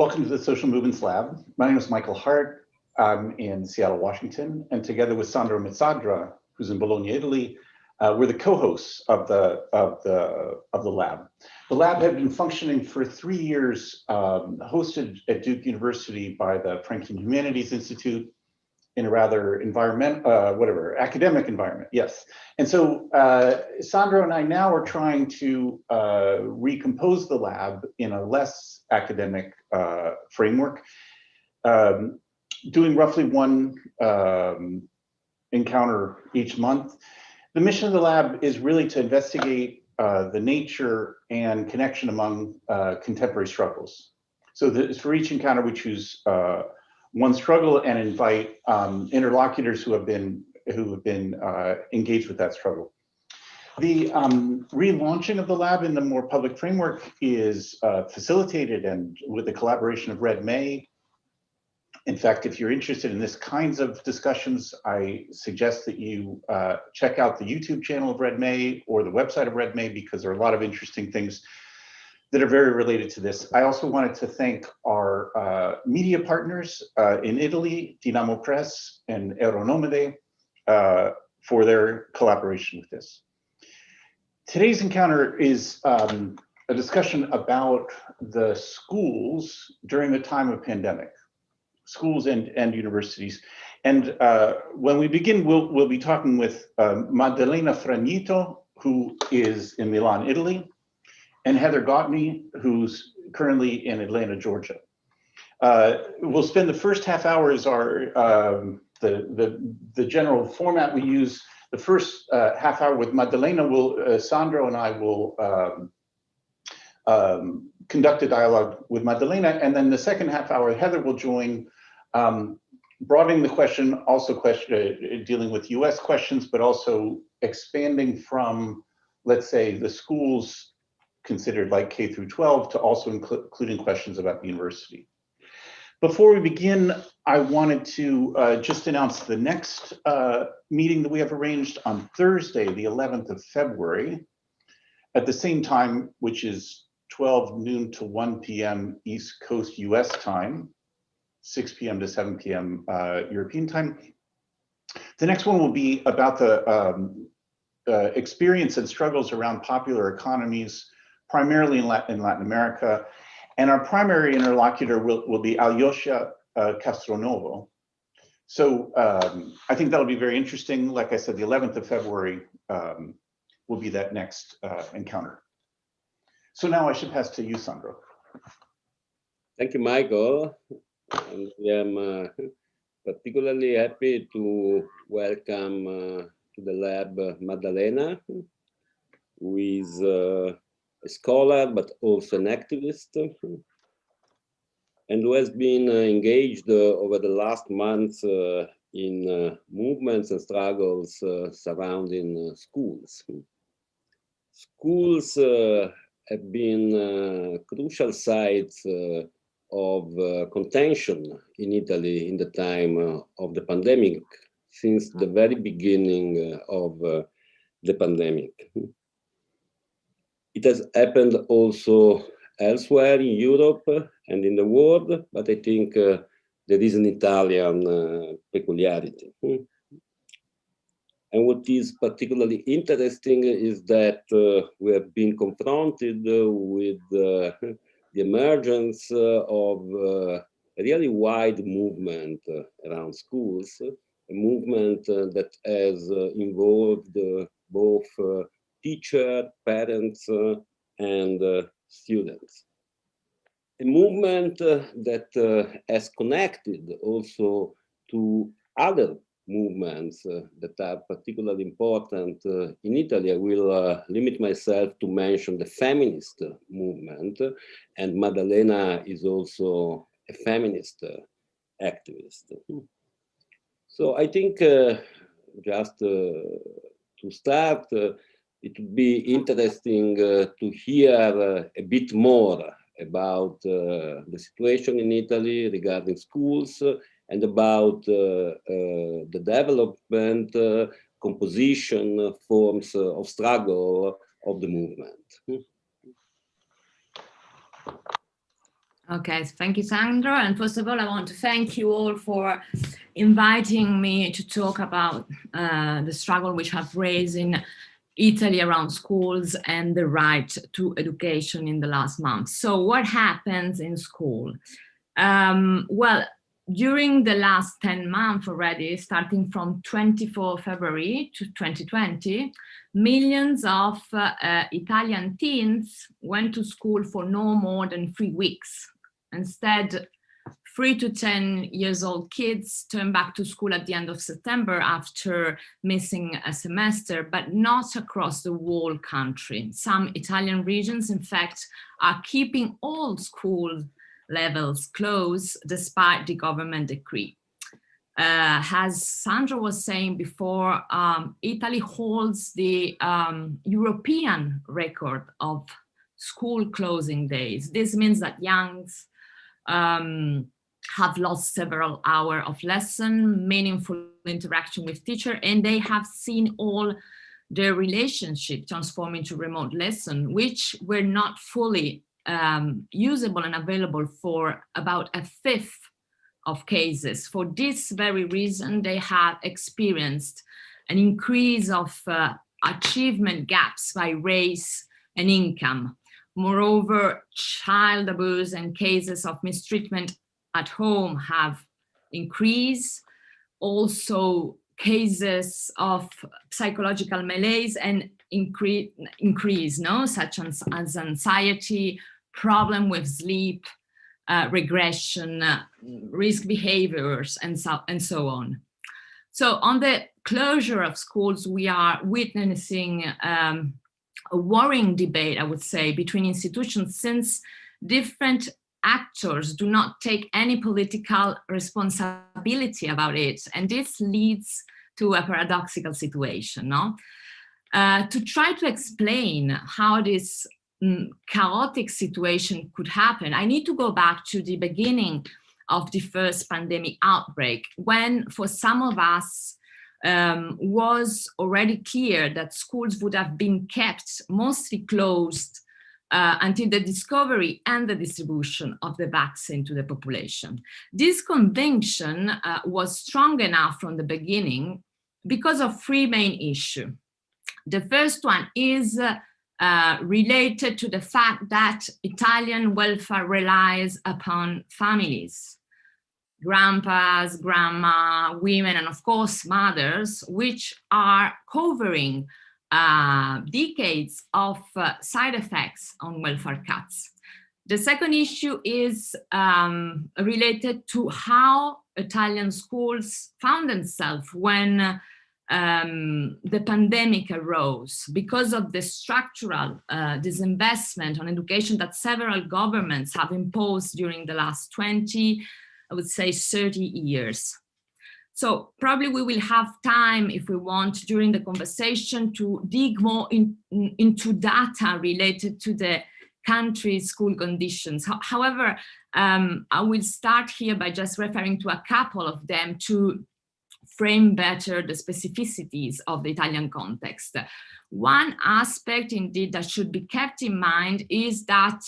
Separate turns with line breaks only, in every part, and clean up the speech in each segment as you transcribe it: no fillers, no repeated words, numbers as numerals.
Welcome to the Social Movements Lab. My name is Michael Hardt. I'm in Seattle, Washington, and together with Sandro Mezzadra, who's in Bologna, Italy, we're the co-hosts of the lab. The lab had been functioning for 3 years, hosted at Duke University by the Franklin Humanities Institute in a rather academic environment, yes. And so Sandro and I now are trying to recompose the lab in a less academic framework, doing roughly one encounter each month. The mission of the lab is really to investigate the nature and connection among contemporary struggles. So for each encounter, we choose one struggle and invite interlocutors who have been engaged with that struggle. The relaunching of the lab in the more public framework is facilitated and with the collaboration of Red May. In fact, if you're interested in this kinds of discussions, I suggest that you check out the YouTube channel of Red May or the website of Red May, because there are a lot of interesting things that are very related to this. I also wanted to thank our media partners in Italy, Dinamopress and EuroNomade, for their collaboration with this. Today's encounter is a discussion about the schools during the time of pandemic, schools and universities. And when we begin, we'll be talking with Maddalena Fragnito, who is in Milan, Italy, and Heather Gautney, who's currently in Atlanta, Georgia. We'll spend the first half hour as our the general format we use. The first half hour with Maddalena, Sandro and I will conduct a dialogue with Maddalena, and then the second half hour, Heather will join, broadening the question, also dealing with US questions, but also expanding from, let's say, the schools considered like K through 12 to also including questions about the university. Before we begin, I wanted to just announce the next meeting that we have arranged on Thursday, the 11th of February, at the same time, which is 12 noon to 1 p.m. East Coast US time, 6 p.m. to 7 p.m. European time. The next one will be about the experience and struggles around popular economies, primarily in Latin America. And our primary interlocutor will be Alyosha Castronovo. So I think that'll be very interesting. Like I said, the 11th of February will be that next encounter. So now I should pass to you, Sandro.
Thank you, Michael. And I am particularly happy to welcome to the lab Maddalena, who is a scholar, but also an activist, and who has been engaged over the last months in movements and struggles surrounding schools. Schools have been crucial sites of contention in Italy in the time of the pandemic, since the very beginning of the pandemic. It has happened also elsewhere in Europe and in the world, but I think there is an Italian peculiarity. And what is particularly interesting is that we have been confronted with the emergence of a really wide movement around schools, a movement that has involved both teachers, parents, and students. A movement that has connected also to other movements that are particularly important in Italy. I will limit myself to mention the feminist movement, and Maddalena is also a feminist activist. So I think just to start, it would be interesting to hear a bit more about the situation in Italy regarding schools and about the development, composition, forms of struggle of the movement.
Okay, thank you, Sandro. And first of all, I want to thank you all for inviting me to talk about the struggle which have raised in Italy around schools and the right to education in the last month. So what happens in school? Well, during the last 10 months already, starting from 24 February to 2020, millions of Italian teens went to school for no more than 3 weeks. Instead, 3 to 10 years old kids turn back to school at the end of September after missing a semester, but not across the whole country. Some Italian regions, in fact, are keeping all school levels closed despite the government decree. As Sandro was saying before, Italy holds the European record of school closing days. This means that youngs have lost several hours of lesson, meaningful interaction with teacher, and they have seen all their relationship transform into remote lesson, which were not fully usable and available for about a fifth of cases. For this very reason, they have experienced an increase of achievement gaps by race and income. Moreover, child abuse and cases of mistreatment at home have increased. Also, cases of psychological malaise and increase, such as anxiety, problem with sleep, regression, risk behaviors, and so on. So on the closure of schools, we are witnessing a worrying debate, I would say, between institutions, since different actors do not take any political responsibility about it. And this leads to a paradoxical situation, no? To try to explain how this chaotic situation could happen, I need to go back to the beginning of the first pandemic outbreak, when for some of us was already clear that schools would have been kept mostly closed until the discovery and the distribution of the vaccine to the population. This conviction was strong enough from the beginning because of three main issues. The first one is related to the fact that Italian welfare relies upon families, grandpas, grandma, women, and of course mothers, which are covering decades of side effects on welfare cuts. The second issue is related to how Italian schools found themselves when the pandemic arose, because of the structural disinvestment on education that several governments have imposed during the last 20, I would say 30 years. So probably we will have time, if we want, during the conversation to dig more into data related to the country's school conditions. However, I will start here by just referring to a couple of them to frame better the specificities of the Italian context. One aspect indeed that should be kept in mind is that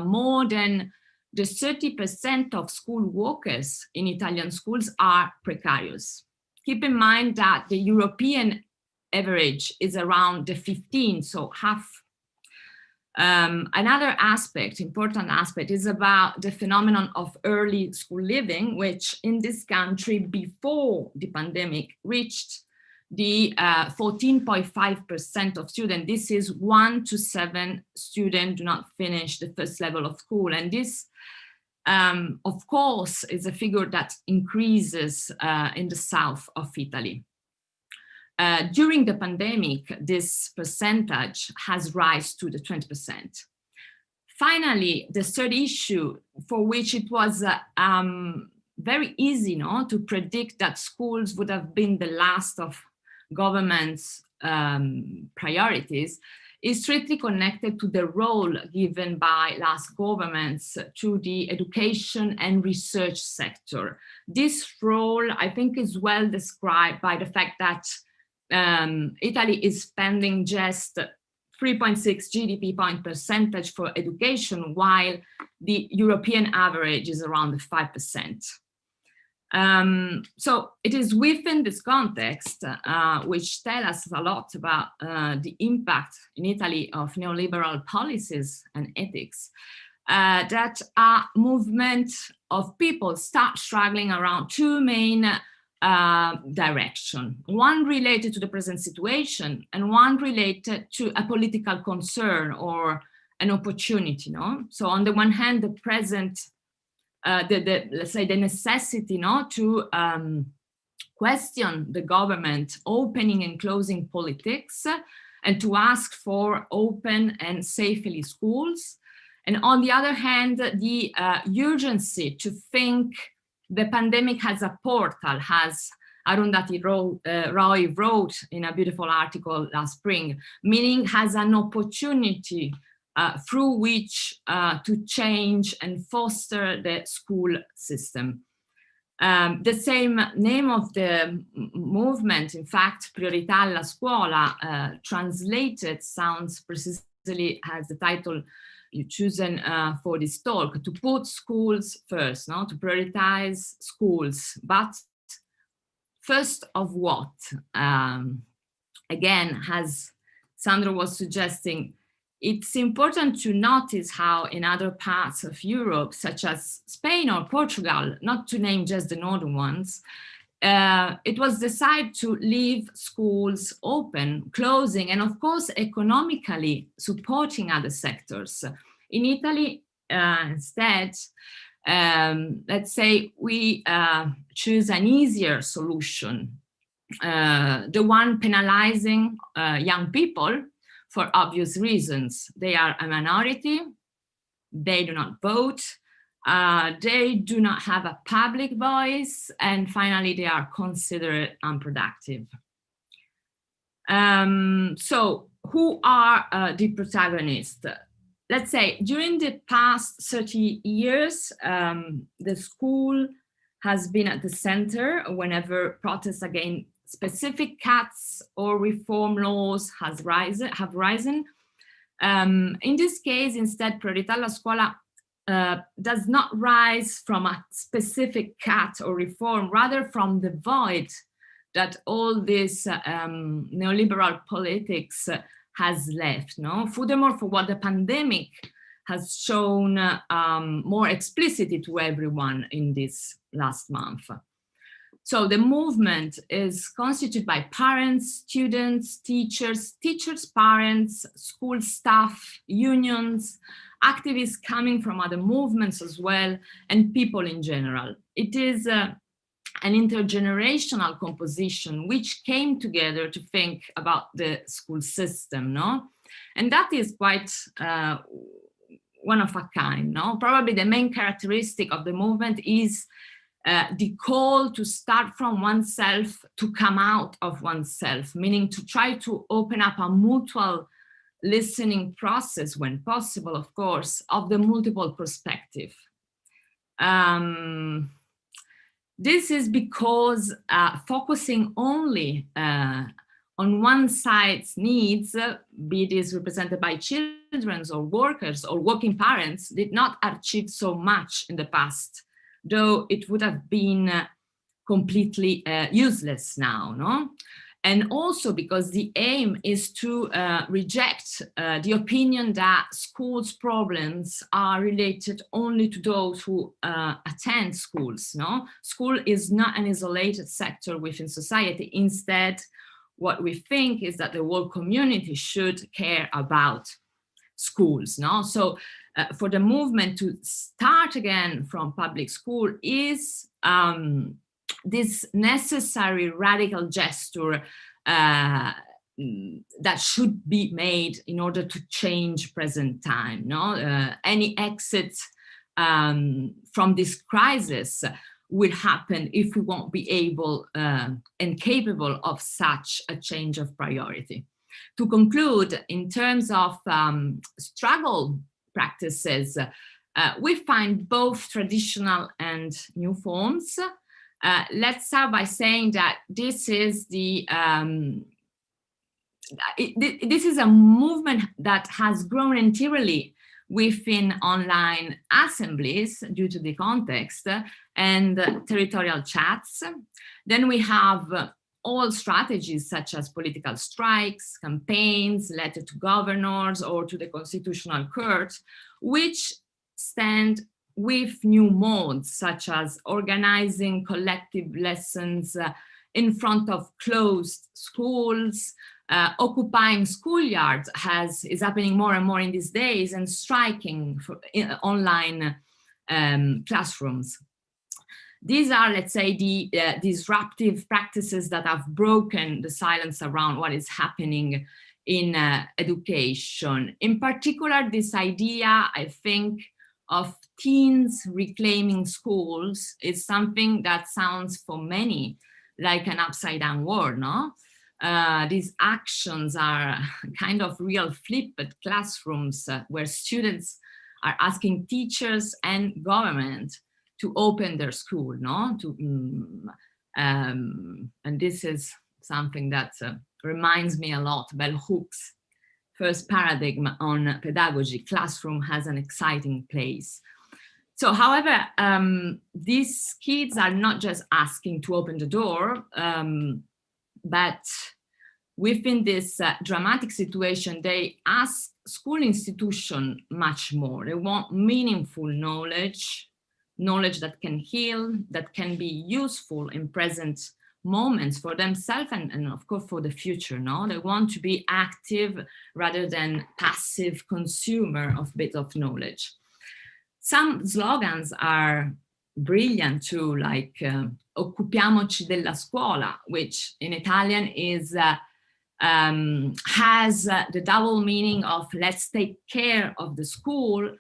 more than the 30% of school workers in Italian schools are precarious. Keep in mind that the European average is around the 15, so half. Another aspect, important aspect, is about the phenomenon of early school leaving, which in this country before the pandemic reached the 14.5% of students. This is 1 to 7 students do not finish the first level of school. And this, of course, is a figure that increases in the south of Italy. During the pandemic, this percentage has risen to the 20%. Finally, the third issue, for which it was very easy to predict that schools would have been the last of government's priorities, is strictly connected to the role given by last governments to the education and research sector. This role, I think, is well described by the fact that Italy is spending just 3.6 GDP point percentage for education, while the European average is around 5%. So it is within this context, which tells us a lot about the impact in Italy of neoliberal policies and ethics, that a movement of people start struggling around two main directions. One related to the present situation and one related to a political concern or an opportunity. No? So on the one hand, the present let's say the necessity to question the government opening and closing politics and to ask for open and safely schools. And on the other hand, the urgency to think the pandemic as a portal, as Arundhati Roy wrote in a beautiful article last spring, meaning has an opportunity through which to change and foster the school system. The same name of the movement, in fact, Priorità alla Scuola, translated sounds precisely as the title you've chosen for this talk, to put schools first, no? To prioritize schools, but first of what? Again, as Sandro was suggesting, it's important to notice how in other parts of Europe, such as Spain or Portugal, not to name just the northern ones, it was decided to leave schools open, closing, and of course, economically supporting other sectors. In Italy, instead, let's say we choose an easier solution, the one penalizing young people for obvious reasons. They are a minority, they do not vote, they do not have a public voice, and finally, they are considered unproductive. So who are the protagonists? Let's say during the past 30 years, the school has been at the center whenever protests against specific cuts or reform laws have risen. In this case, instead, Priorità alla Scuola does not rise from a specific cut or reform, rather from the void that all this neoliberal politics has left. No? Furthermore, for what the pandemic has shown more explicitly to everyone in this last month. So the movement is constituted by parents, students, teachers, parents, school staff, unions, activists coming from other movements as well, and people in general. It is an intergenerational composition which came together to think about the school system, no? And that is quite one of a kind, no? Probably the main characteristic of the movement is the call to start from oneself, to come out of oneself, meaning to try to open up a mutual listening process when possible, of course, of the multiple perspective. This is because focusing only on one side's needs, be this represented by children or workers or working parents, did not achieve so much in the past, though it would have been completely useless now, no? And also because the aim is to reject the opinion that schools' problems are related only to those who attend schools, no? School is not an isolated sector within society. Instead, what we think is that the whole community should care about schools, no? So for the movement to start again from public school is this necessary radical gesture that should be made in order to change present time, no? Any exit from this crisis will happen if we won't be able and capable of such a change of priority. To conclude, in terms of struggle practices, we find both traditional and new forms. Let's start by saying that this is the this is a movement that has grown entirely within online assemblies due to the context and territorial chats. Then we have all strategies such as political strikes, campaigns, letter to governors or to the Constitutional Court, which stand with new modes such as organizing collective lessons in front of closed schools, occupying schoolyards is happening more and more in these days, and striking for online classrooms. These are, let's say, the disruptive practices that have broken the silence around what is happening in education. In particular, this idea, I think, of teens reclaiming schools is something that sounds for many like an upside down world, no? These actions are kind of real flipped classrooms where students are asking teachers and government to open their school, no? And this is something that reminds me a lot Bell Hooks' first paradigm on pedagogy. Classroom has an exciting place. So, however, these kids are not just asking to open the door, but within this dramatic situation, they ask school institution much more. They want meaningful knowledge that can heal, that can be useful in present moments for themselves and of course for the future, no? They want to be active rather than passive consumer of bits of knowledge. Some slogans are brilliant too, like occupiamoci della scuola, which in Italian is has the double meaning of let's take care of the school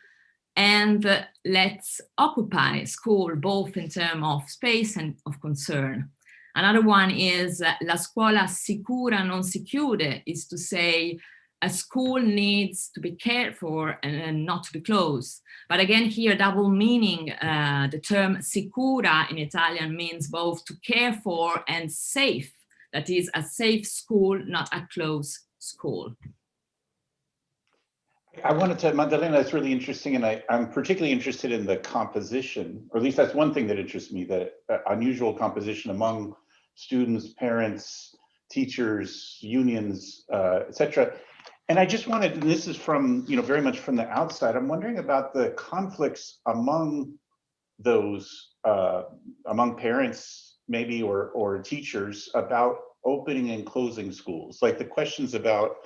and let's occupy school, both in terms of space and of concern. Another one is la scuola sicura non si chiude, is to say a school needs to be cared for and not to be closed. But again, here double meaning, the term sicura in Italian means both to care for and safe. That is a safe school, not a closed school.
I wanted to, Maddalena, that's really interesting, and I'm particularly interested in the composition, or at least that's one thing that interests me, the unusual composition among students, parents, teachers, unions, etc. And I just wanted, and this is from, very much from the outside, I'm wondering about the conflicts among those, among parents maybe, or teachers about opening and closing schools, like the questions about,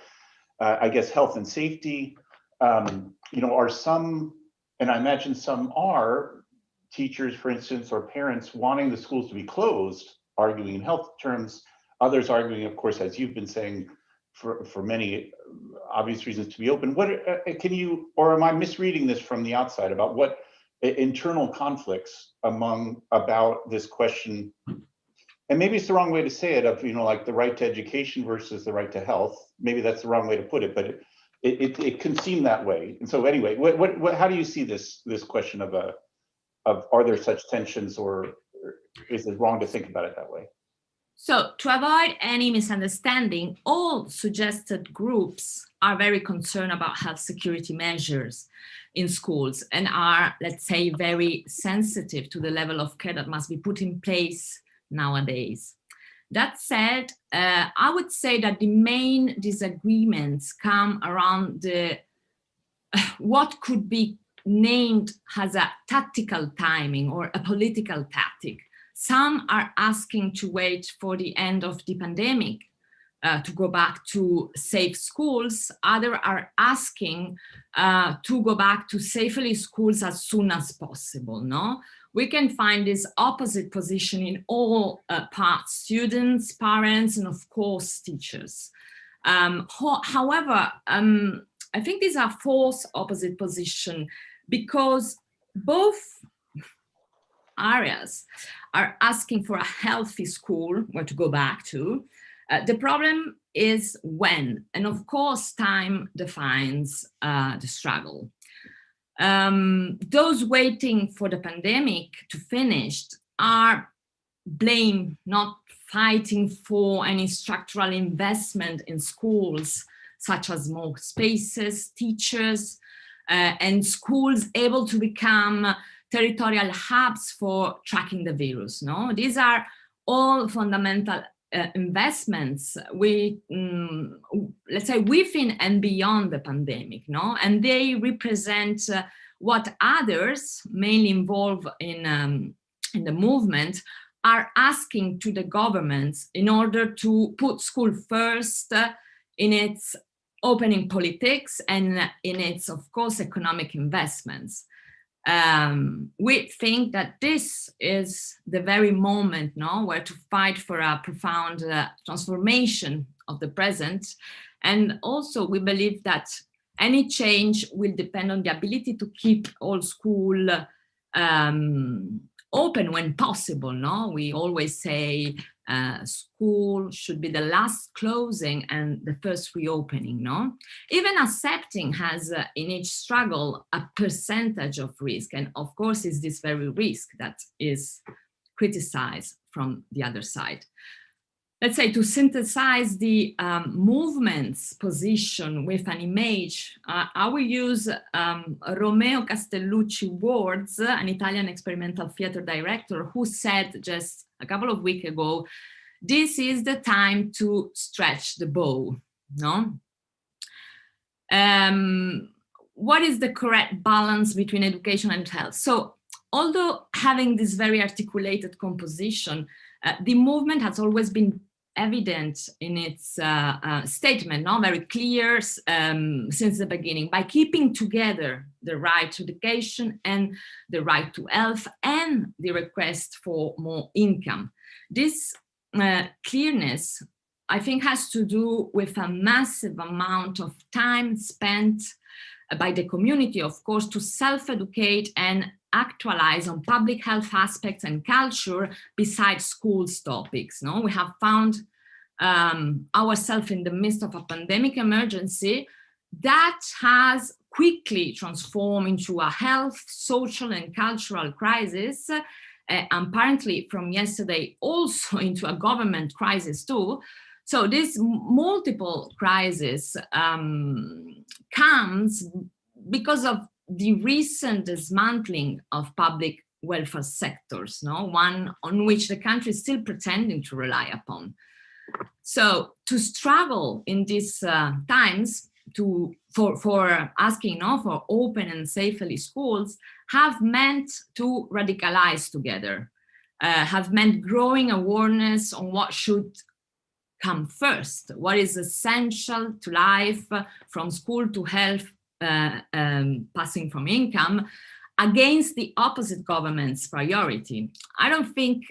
I guess, health and safety. Are some, and I imagine some are, teachers, for instance, or parents wanting the schools to be closed, arguing in health terms, others arguing, of course, as you've been saying, for many obvious reasons to be open. What can you, or am I misreading this from the outside about what internal conflicts about this question? And maybe it's the wrong way to say it, of, like the right to education versus the right to health. Maybe that's the wrong way to put it, but it can seem that way. And so anyway, how do you see this question of are there such tensions, or is it wrong to think about it that way?
So to avoid any misunderstanding, all suggested groups are very concerned about health security measures in schools and are, let's say, very sensitive to the level of care that must be put in place nowadays. That said, I would say that the main disagreements come around what could be named as a tactical timing or a political tactic. Some are asking to wait for the end of the pandemic to go back to safe schools. Others are asking to go back to safely schools as soon as possible, no? We can find this opposite position in all parts, students, parents, and of course, teachers. However, I think these are false opposite positions because both areas are asking for a healthy school where to go back to. The problem is when, and of course, time defines the struggle. Those waiting for the pandemic to finish are blamed not fighting for any structural investment in schools, such as more spaces, teachers, and schools able to become territorial hubs for tracking the virus. No, these are all fundamental investments let's say within and beyond the pandemic, no, and they represent what others, mainly involved in the movement, are asking to the governments in order to put school first in its opening politics and in its, of course, economic investments. We think that this is the very moment, no, where to fight for a profound transformation of the present. And also we believe that any change will depend on the ability to keep all school open when possible, no? We always say school should be the last closing and the first reopening, no? Even accepting has in each struggle a percentage of risk, and of course is this very risk that is criticized from the other side. Let's say, to synthesize the movement's position with an image, I will use Romeo Castellucci words, an Italian experimental theater director, who said just a couple of weeks ago, this is the time to stretch the bow, no? What is the correct balance between education and health? So, although having this very articulated composition, the movement has always been evident in its statement, no? Very clear since the beginning, by keeping together the right to education and the right to health and the request for more income. This clearness, I think, has to do with a massive amount of time spent by the community, of course, to self-educate and actualize on public health aspects and culture besides schools topics. No, we have found ourselves in the midst of a pandemic emergency that has quickly transformed into a health, social and cultural crisis, apparently from yesterday also into a government crisis too. So this multiple crisis comes because of the recent dismantling of public welfare sectors, no? One on which the country is still pretending to rely upon. So to struggle in these times for asking, no, for open and safely schools have meant to radicalize together, have meant growing awareness on what should come first, what is essential to life, from school to health, passing from income, against the opposite government's priority. I don't think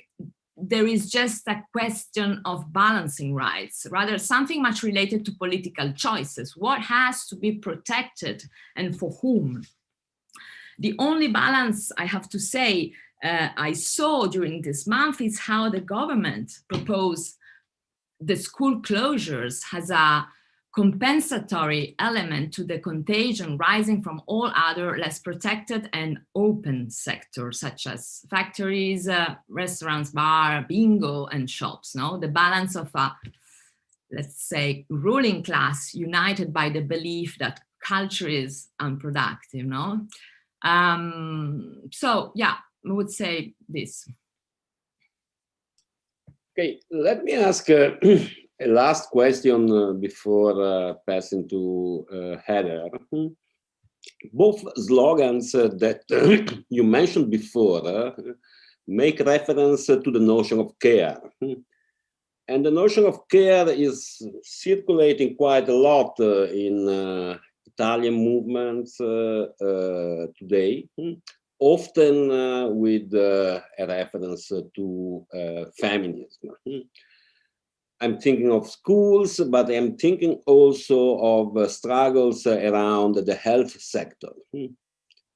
there is just a question of balancing rights, rather something much related to political choices. What has to be protected and for whom? The only balance, I have to say, I saw during this month is how the government proposed the school closures has a compensatory element to the contagion rising from all other less protected and open sectors, such as factories, restaurants, bar, bingo, and shops. No, the balance of a, let's say, ruling class united by the belief that culture is unproductive. No, so yeah, I would say this.
Okay, let me ask a last question before passing to Heather. Both slogans that you mentioned before make reference to the notion of care. And the notion of care is circulating quite a lot in Italian movements today. Often with a reference to feminism. I'm thinking of schools, but I'm thinking also of struggles around the health sector.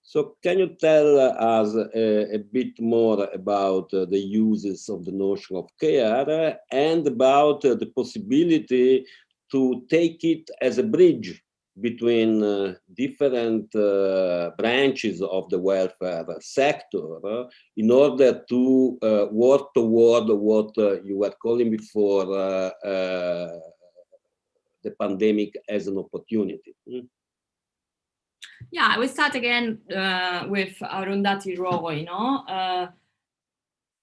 So can you tell us a bit more about the uses of the notion of care and about the possibility to take it as a bridge between different branches of the welfare sector in order to work toward what you were calling before the pandemic as an opportunity.
Yeah, I will start again with Arundhati Roy,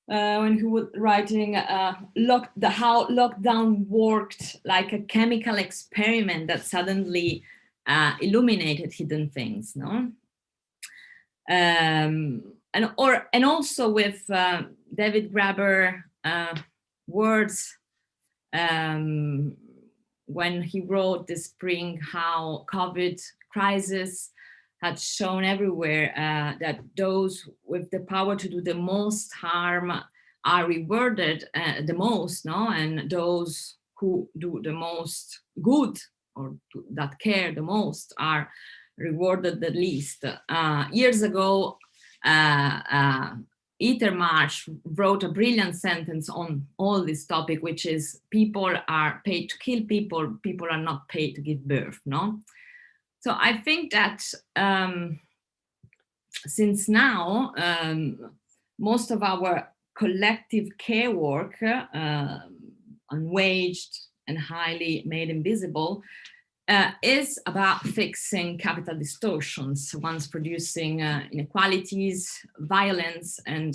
when he was writing how lockdown worked like a chemical experiment that suddenly illuminated hidden things, no? And also with David Graeber words when he wrote this spring how COVID crisis had shown everywhere that those with the power to do the most harm are rewarded the most, no? And those who do the most good or that care the most are rewarded the least. Years ago, Marsh wrote a brilliant sentence on all this topic, which is people are paid to kill people, people are not paid to give birth, no? So I think that since now, most of our collective care work, unwaged and highly made invisible, is about fixing capital distortions, ones producing inequalities, violence, and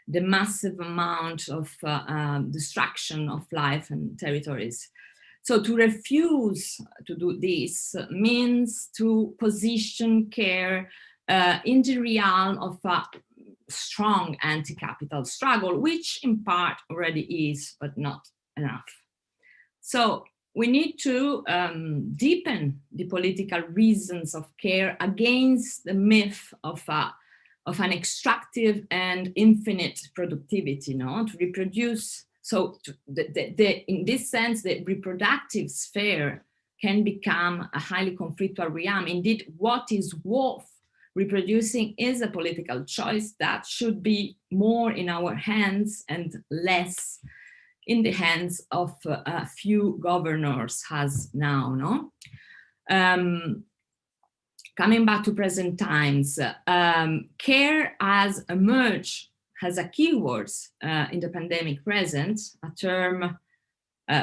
the massive amount of destruction of life and territories. So to refuse to do this means to position care in the realm of a strong anti-capital struggle, which in part already is, but not enough. So we need to deepen the political reasons of care against the myth of an extractive and infinite productivity, no? To reproduce. So in this sense, the reproductive sphere can become a highly conflictual realm. Indeed, what is worth reproducing is a political choice that should be more in our hands and less in the hands of a few governors as now, no? Coming back to present times, care has emerged as a keyword in the pandemic present, a term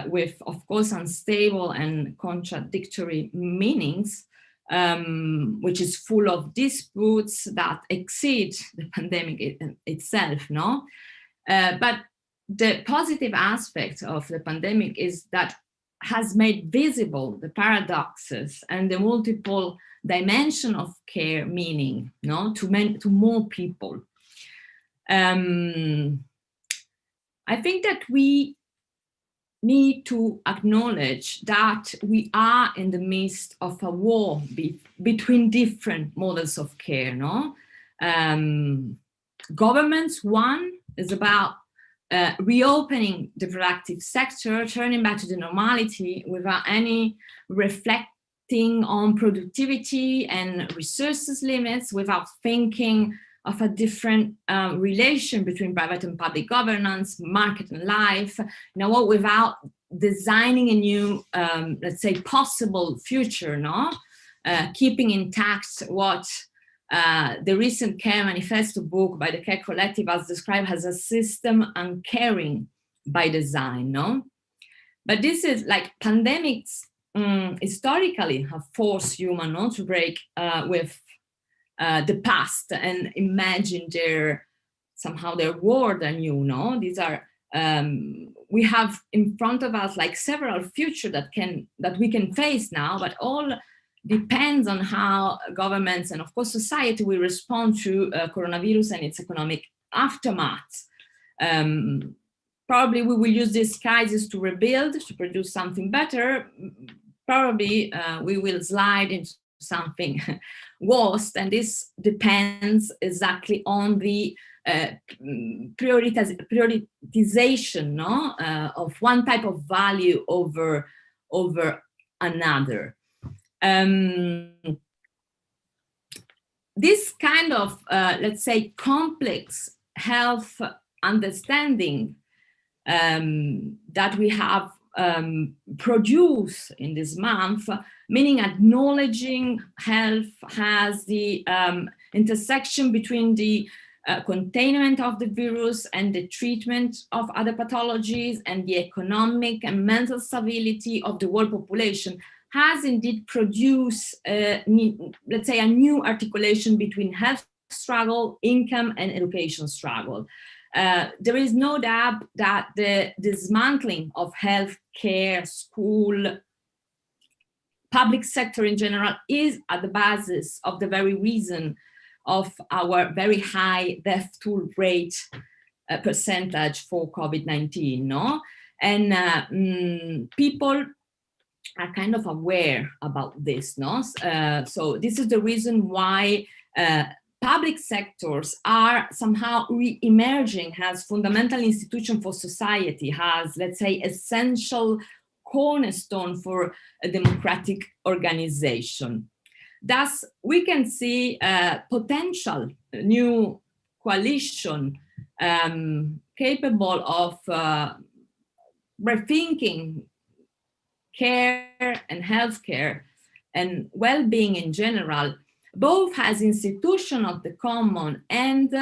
with, of course, unstable and contradictory meanings, which is full of disputes that exceed the pandemic itself, no? But the positive aspect of the pandemic is that has made visible the paradoxes and the multiple dimension of care meaning, no, to more people. I think that we need to acknowledge that we are in the midst of a war between different models of care, no? Governments, one is about reopening the productive sector, turning back to the normality without any reflecting on productivity and resources limits, without thinking of a different relation between private and public governance, market and life, without designing a new, let's say, possible future, no? Keeping intact what the recent Care Manifesto book by the Care Collective has described as a system uncaring by design, no? But this is like pandemics historically have forced humans to break with the past and imagine somehow their world anew, no? These are, we have in front of us like several futures that we can face now, but all depends on how governments and of course society will respond to coronavirus and its economic aftermath. Probably we will use this crisis to rebuild, to produce something better. Probably we will slide into something worse, and this depends exactly on the prioritization, no? Of one type of value over another. This kind of, let's say, complex health understanding that we have produce in this month, meaning acknowledging health as the intersection between the containment of the virus and the treatment of other pathologies and the economic and mental stability of the world population, has indeed produced, let's say, a new articulation between health struggle, income, and education struggle. There is no doubt that the dismantling of healthcare, school, public sector in general is at the basis of the very reason of our very high death toll rate percentage for COVID-19, no? And people are kind of aware about this, no? So this is the reason why public sectors are somehow re-emerging as fundamental institution for society, as, let's say, essential cornerstone for a democratic organization. Thus, we can see a potential new coalition capable of rethinking care and healthcare and well-being in general, both as institution of the common and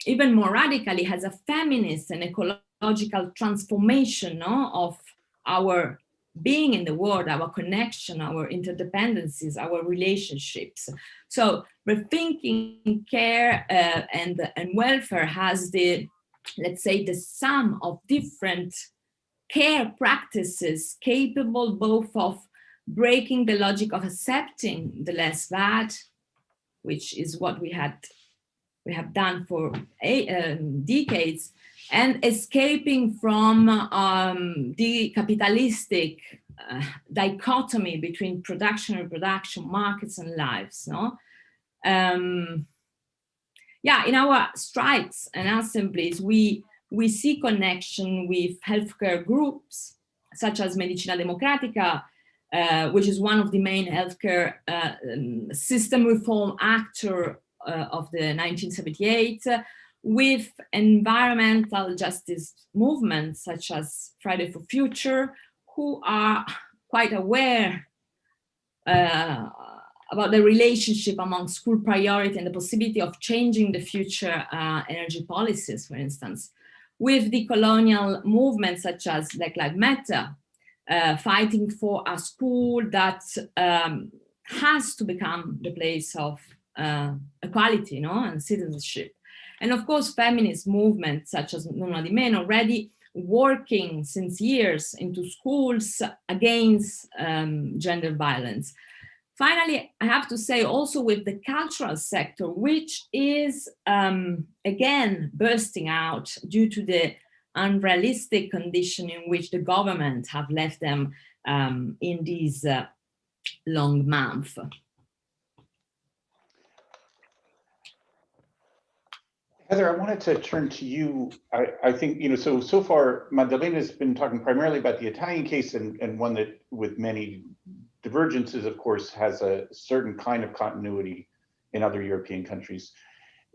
even more radically as a feminist and ecological transformation, no, of our being in the world, our connection, our interdependencies, our relationships. So rethinking care and welfare has the, let's say, the sum of different care practices capable both of breaking the logic of accepting the less bad, which is what we have done for decades, and escaping from the capitalistic dichotomy between production and reproduction, markets and lives. No, yeah, in our strikes and assemblies, we see connection with healthcare groups such as Medicina Democratica, which is one of the main healthcare system reform actor of the 1978, with environmental justice movements such as Friday for Future, who are quite aware about the relationship among school priority and the possibility of changing the future energy policies, for instance, with the colonial movements such as Black Lives Matter, fighting for a school that has to become the place of equality, no, and citizenship. And of course, feminist movements such as Nulla di Meno already working since years into schools against gender violence. Finally, I have to say also with the cultural sector, which is again bursting out due to the unrealistic condition in which the government have left them in these long months.
Heather, I wanted to turn to you. I think, you know, so far, Maddalena has been talking primarily about the Italian case, and one that, with many divergences, of course, has a certain kind of continuity in other European countries.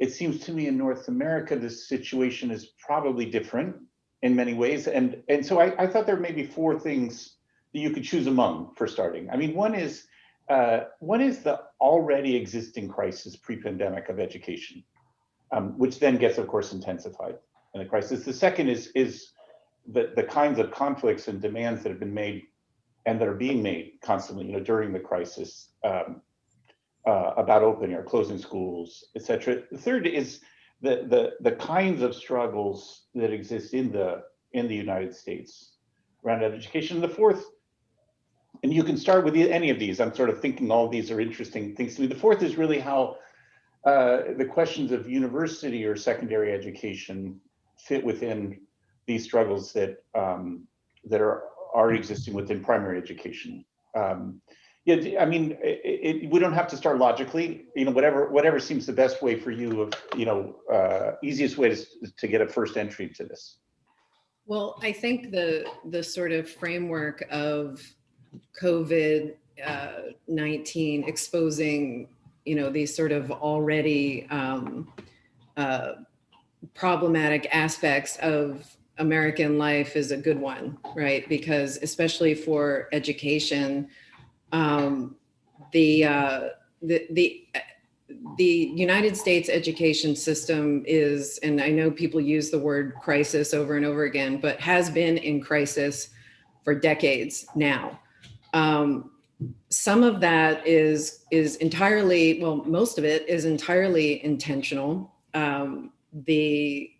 It seems to me in North America, this situation is probably different in many ways. And so I thought there may be four things that you could choose among for starting. I mean, one is the already existing crisis pre-pandemic of education, which then gets, of course, intensified in the crisis. The second is the kinds of conflicts and demands that have been made and that are being made constantly, you know, during the crisis about opening or closing schools, et cetera. The third is the kinds of struggles that exist in the United States around education. And the fourth, and you can start with any of these. I'm sort of thinking all of these are interesting things to me. The fourth is really how the questions of university or secondary education fit within these struggles that are existing within primary education. Yeah, I mean, we don't have to start logically. You know, whatever seems the best way for you, of, you know, easiest way to get a first entry to this.
Well, I think the sort of framework of COVID-19 exposing, you know, these sort of already problematic aspects of American life is a good one, right? Because especially for education, the United States education system is, and I know people use the word crisis over and over again, but has been in crisis for decades now. Some of that is entirely, well, most of it is entirely intentional. The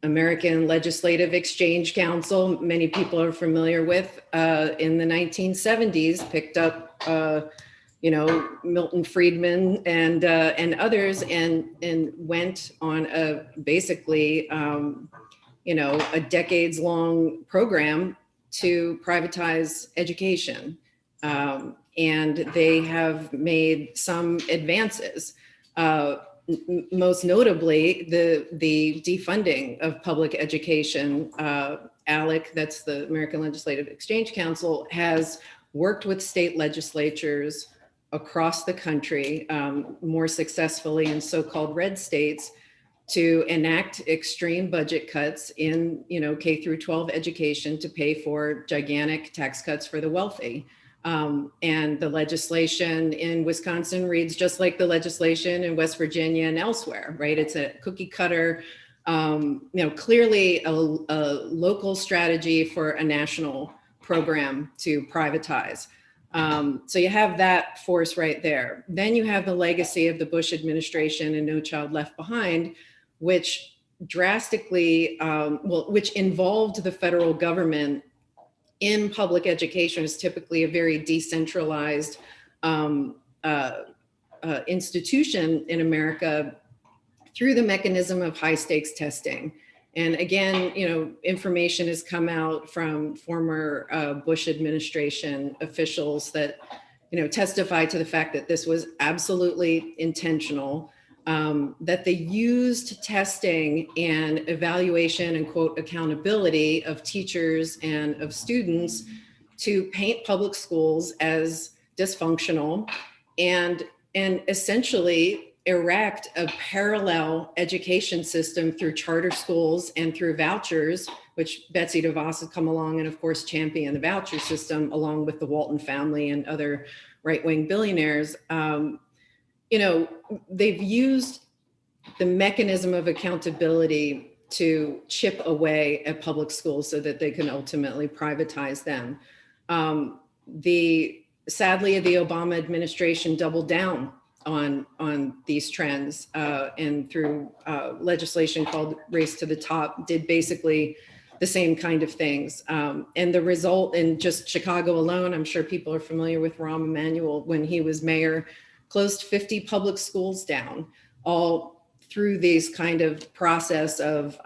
American Legislative Exchange Council, many people are familiar with, in the 1970s, picked up, you know, Milton Friedman and others, and went on a basically, you know, a decades-long program to privatize education, and they have made some advances. Most notably, the defunding of public education. ALEC, that's the American Legislative Exchange Council, has worked with state legislatures across the country, more successfully in so-called red states, to enact extreme budget cuts in, you know, K through 12 education to pay for gigantic tax cuts for the wealthy. And the legislation in Wisconsin reads just like the legislation in West Virginia and elsewhere, right? It's a cookie cutter, you know, clearly a local strategy for a national program to privatize. So you have that force right there. Then you have the legacy of the Bush administration and No Child Left Behind, which drastically, which involved the federal government in public education. Is typically a very decentralized institution in America through the mechanism of high stakes testing. And again, you know, information has come out from former Bush administration officials that, you know, testify to the fact that this was absolutely intentional, that they used testing and evaluation and, quote, accountability of teachers and of students to paint public schools as dysfunctional and essentially erect a parallel education system through charter schools and through vouchers, which Betsy DeVos has come along and of course championed the voucher system along with the Walton family and other right-wing billionaires. You know, they've used the mechanism of accountability to chip away at public schools so that they can ultimately privatize them. Sadly, the Obama administration doubled down on these trends and through legislation called Race to the Top did basically the same kind of things. And the result in just Chicago alone, I'm sure people are familiar with Rahm Emanuel when he was mayor, closed 50 public schools down, all through these kind of process of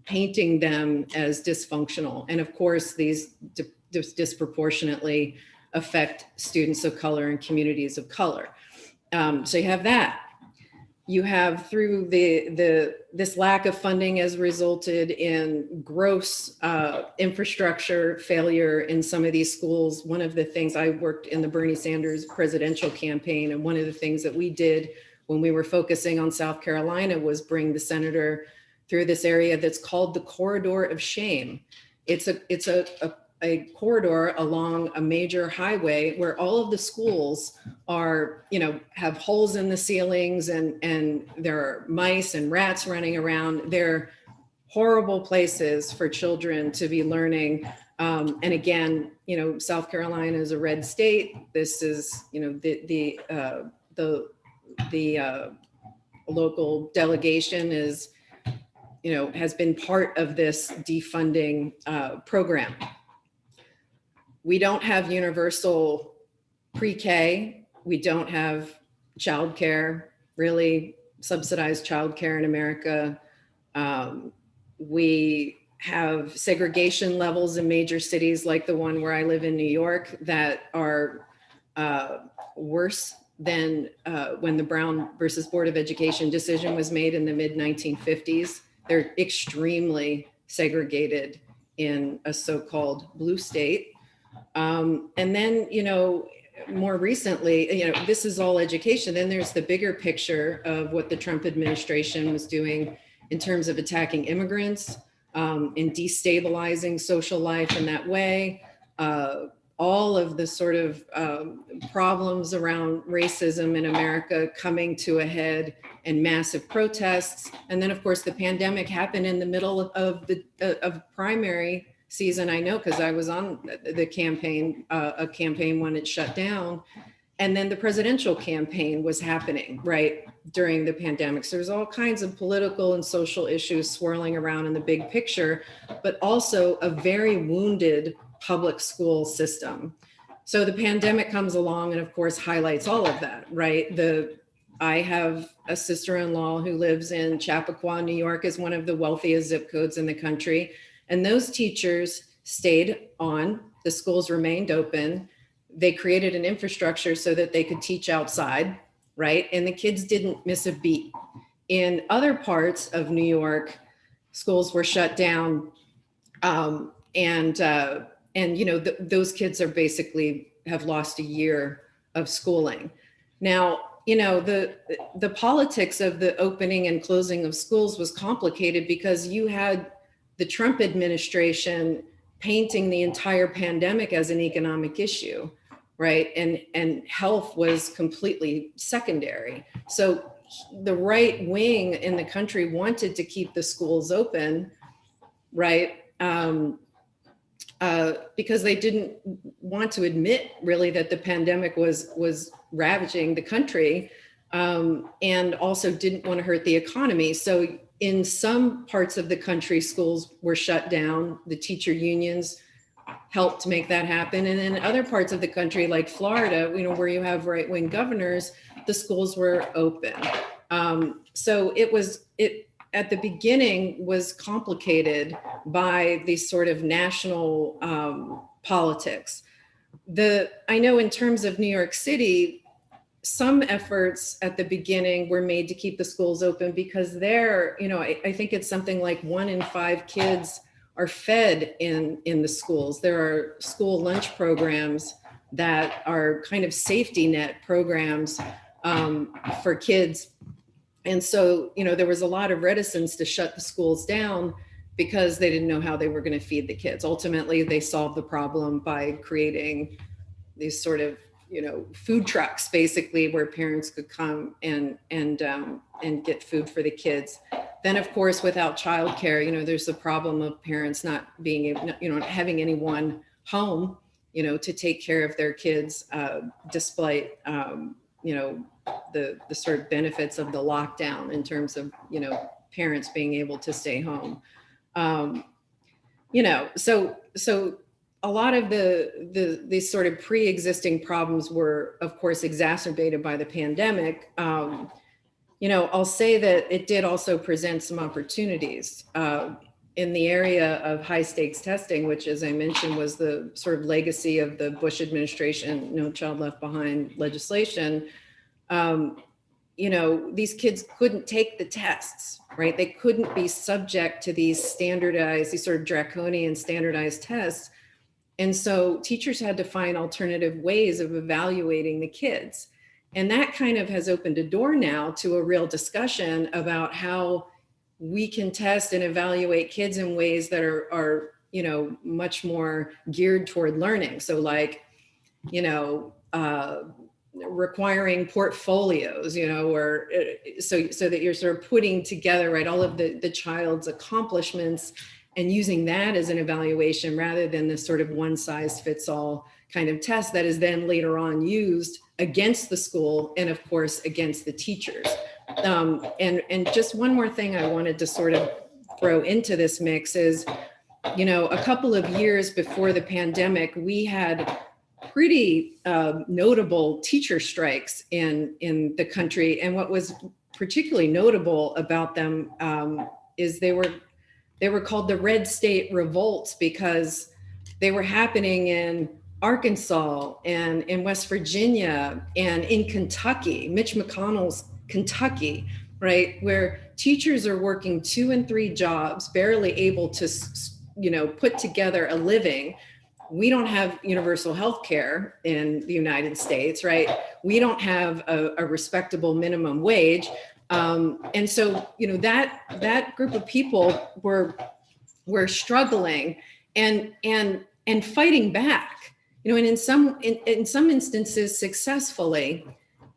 painting them as dysfunctional. And of course, these disproportionately affect students of color and communities of color. So you have that. You have through this lack of funding has resulted in gross infrastructure failure in some of these schools. One of the things, I worked in the Bernie Sanders presidential campaign, and one of the things that we did when we were focusing on South Carolina was bring the senator through this area that's called the Corridor of Shame. It's a corridor along a major highway where all of the schools are, you know, have holes in the ceilings and there are mice and rats running around. They're horrible places for children to be learning. And again, you know, South Carolina is a red state. This is, you know, the local delegation is, you know, has been part of this defunding program. We don't have universal pre-K. We don't have childcare, really subsidized childcare in America. We have segregation levels in major cities like the one where I live in New York that are worse than when the Brown versus Board of Education decision was made in the mid-1950s. They're extremely segregated in a so-called blue state. And then, you know, more recently, you know, this is all education. Then there's the bigger picture of what the Trump administration was doing in terms of attacking immigrants, in destabilizing social life in that way. All of the sort of problems around racism in America coming to a head and massive protests. And then of course the pandemic happened in the middle of primary season. I know, because I was on the campaign, a campaign when it shut down. And then the presidential campaign was happening right during the pandemic. So there's all kinds of political and social issues swirling around in the big picture, but also a very wounded public school system. So the pandemic comes along and of course highlights all of that, right? I have a sister-in-law who lives in Chappaqua, New York, is one of the wealthiest zip codes in the country. And those teachers stayed on, the schools remained open. They created an infrastructure so that they could teach outside, right? And the kids didn't miss a beat. In other parts of New York, schools were shut down, and you know, those kids are basically have lost a year of schooling. Now, you know, the politics of the opening and closing of schools was complicated because you had the Trump administration painting the entire pandemic as an economic issue, right? And health was completely secondary. So the right wing in the country wanted to keep the schools open, right? Because they didn't want to admit really that the pandemic was ravaging the country, and also didn't want to hurt the economy. So in some parts of the country, schools were shut down. The teacher unions helped make that happen. And in other parts of the country, like Florida, you know, where you have right-wing governors, the schools were open. So it at the beginning was complicated by these sort of national politics. I know in terms of New York City, some efforts at the beginning were made to keep the schools open because there, you know, I think it's something like 1 in 5 kids are fed in the schools. There are school lunch programs that are kind of safety net programs for kids. And so, you know, there was a lot of reticence to shut the schools down because they didn't know how they were going to feed the kids. Ultimately, they solved the problem by creating these sort of, you know, food trucks, basically, where parents could come and get food for the kids. Then, of course, without childcare, you know, there's the problem of parents not being able, you know, having anyone home, you know, to take care of their kids, despite, you know, the sort of benefits of the lockdown in terms of, you know, parents being able to stay home. You know, so a lot of these sort of pre-existing problems were, of course, exacerbated by the pandemic. You know, I'll say that it did also present some opportunities in the area of high stakes testing, which, as I mentioned, was the sort of legacy of the Bush administration, No Child Left Behind legislation. You know, these kids couldn't take the tests, right? They couldn't be subject to these sort of draconian standardized tests. And so teachers had to find alternative ways of evaluating the kids. And that kind of has opened a door now to a real discussion about how we can test and evaluate kids in ways that are you know, much more geared toward learning. So like, you know, requiring portfolios, you know, or so that you're sort of putting together, right, all of the child's accomplishments and using that as an evaluation rather than this sort of one size fits all kind of test that is then later on used against the school and of course against the teachers. And just one more thing I wanted to sort of throw into this mix is, you know, a couple of years before the pandemic, we had pretty notable teacher strikes in the country. And what was particularly notable about them is they were called the Red State Revolts because they were happening in Arkansas and in West Virginia and in Kentucky, Mitch McConnell's Kentucky, right? Where teachers are working 2 and 3 jobs, barely able to, you know, put together a living. We don't have universal health care in the United States, right? We don't have a respectable minimum wage. And so, that group of people were struggling and fighting back, and in some instances successfully.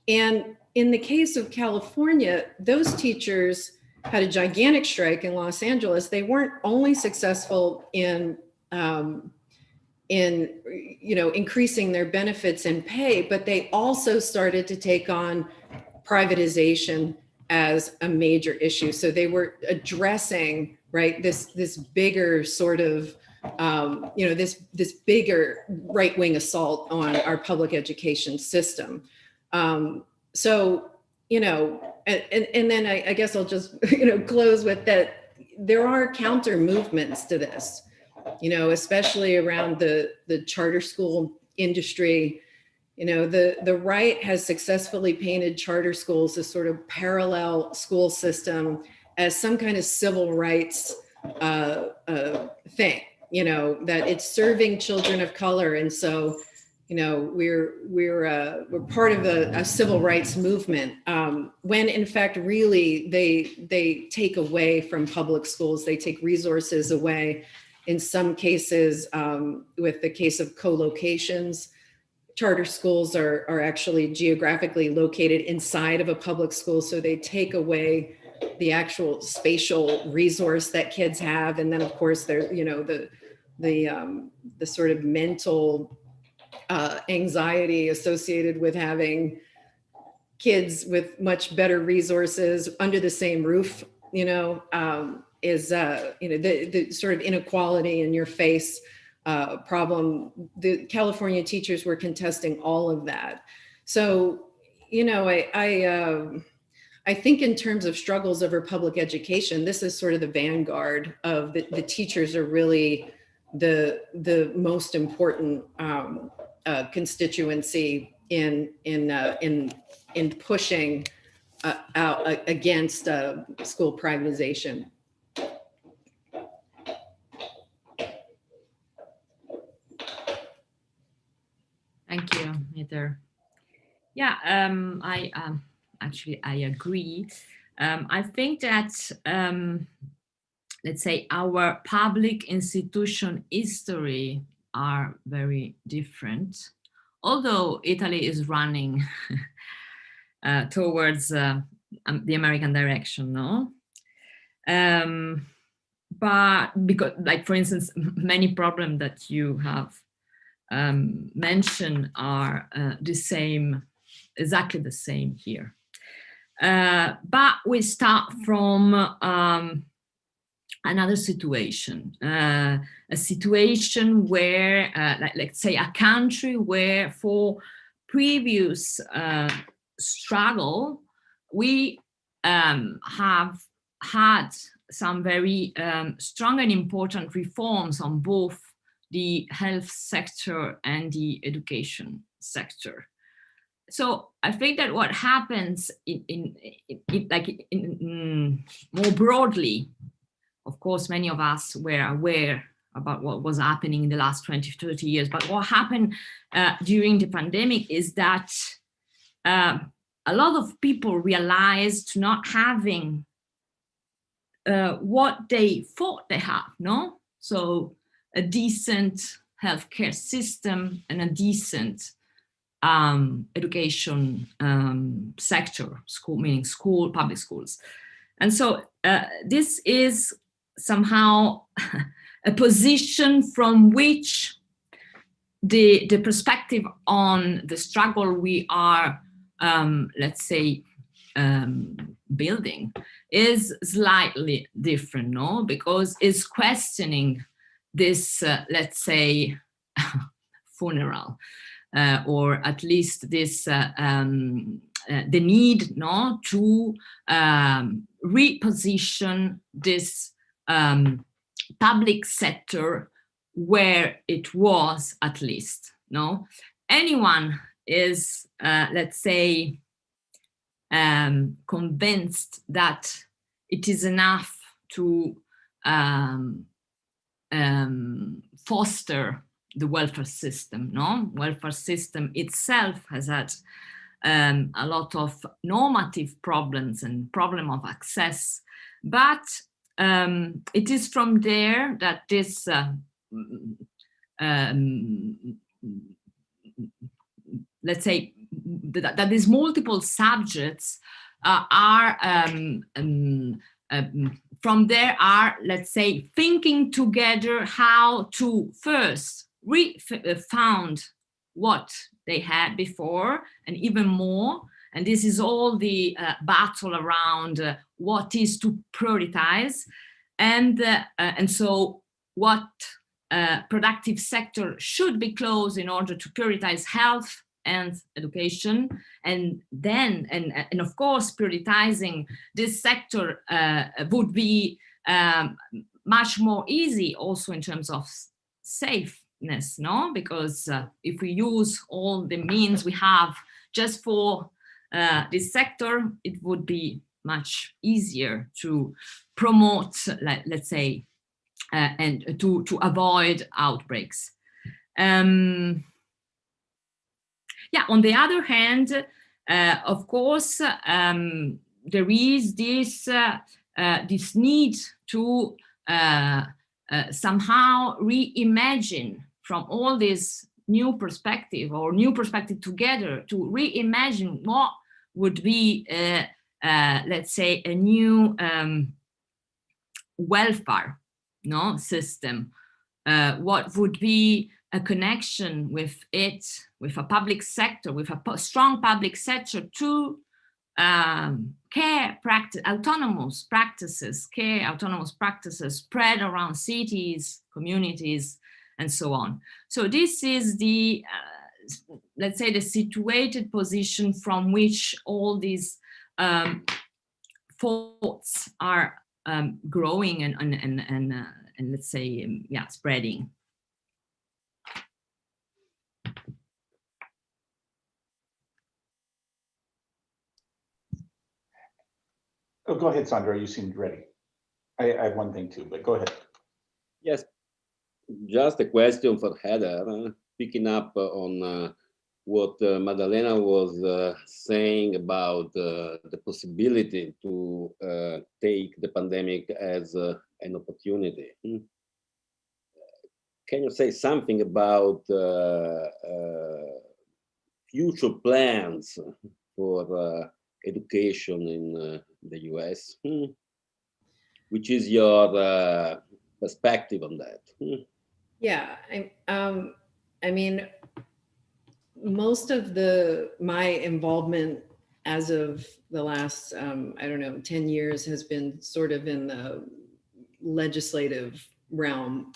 And in the case of California, those teachers had a gigantic strike in Los Angeles. They weren't only successful in increasing their benefits and pay, but they also started to take on privatization as a major issue. So they were addressing, right, this bigger sort of this bigger right-wing assault on our public education system. So, and then I guess I'll just, close with that. There are counter movements to this, especially around the charter school industry. The right has successfully painted charter schools as sort of parallel school system, as some kind of civil rights thing, that it's serving children of color. And so, we're part of a civil rights movement, when in fact, really, they take away from public schools. They take resources away. In some cases, with the case of co-locations, charter schools are actually geographically located inside of a public school. So they take away the actual spatial resource that kids have. And then of course there's, the sort of mental anxiety associated with having kids with much better resources under the same roof, is the sort of inequality in your face problem. The California teachers were contesting all of that. So, I think in terms of struggles over public education, this is sort of the vanguard of the teachers are really the most important constituency in pushing out against school privatization.
Thank you, Heather. Yeah, I agree. I think that, let's say, our public institution history are very different, although Italy is running towards the American direction, no? But because, like, for instance, many problems that you have mentioned are the same, exactly the same here. But we start from another situation, a situation where, let's say, a country where for previous struggle, we have had some very strong and important reforms on both the health sector and the education sector. So I think that what happens more broadly, of course, many of us were aware about what was happening in the last 20, 30 years, but what happened during the pandemic is that a lot of people realized not having what they thought they have, no? So a decent healthcare system and a decent education sector, school, meaning school, public schools. And so this is somehow a position from which the perspective on the struggle we are, let's say, building is slightly different, no? Because it's questioning this, let's say, funeral, or at least this, the need, no, to reposition this public sector where it was, at least, no? Anyone is, let's say, convinced that it is enough to foster the welfare system, no? Welfare system itself has had a lot of normative problems and problem of access. But it is from there that this let's say that these multiple subjects are from there are, let's say, thinking together how to first found what they had before and even more. And this is all the battle around what is to prioritize, and so what productive sector should be closed in order to prioritize health and education, and then and of course prioritizing this sector would be much more easy also in terms of safeness, no? Because if we use all the means we have just for this sector, it would be much easier to promote, let's say, and to avoid outbreaks. Yeah, on the other hand, of course, there is this this need to somehow reimagine from all this new perspective or new perspective together, to reimagine what would be, let's say, a new welfare, no, system. What would be a connection with it, with a public sector, with a strong public sector to care practice, autonomous practices spread around cities, communities, and so on. So this is the, let's say, the situated position from which all these thoughts are growing and let's say, yeah, spreading.
Oh, go ahead, Sandro, you seemed ready. I have one thing too, but go ahead.
Yes, just a question for Heather, picking up on what Maddalena was saying about the possibility to take the pandemic as an opportunity. Can you say something about future plans for education in the US? Which is your perspective on that?
Yeah, I mean, most of my involvement as of the last, I don't know, 10 years has been sort of in the legislative realm.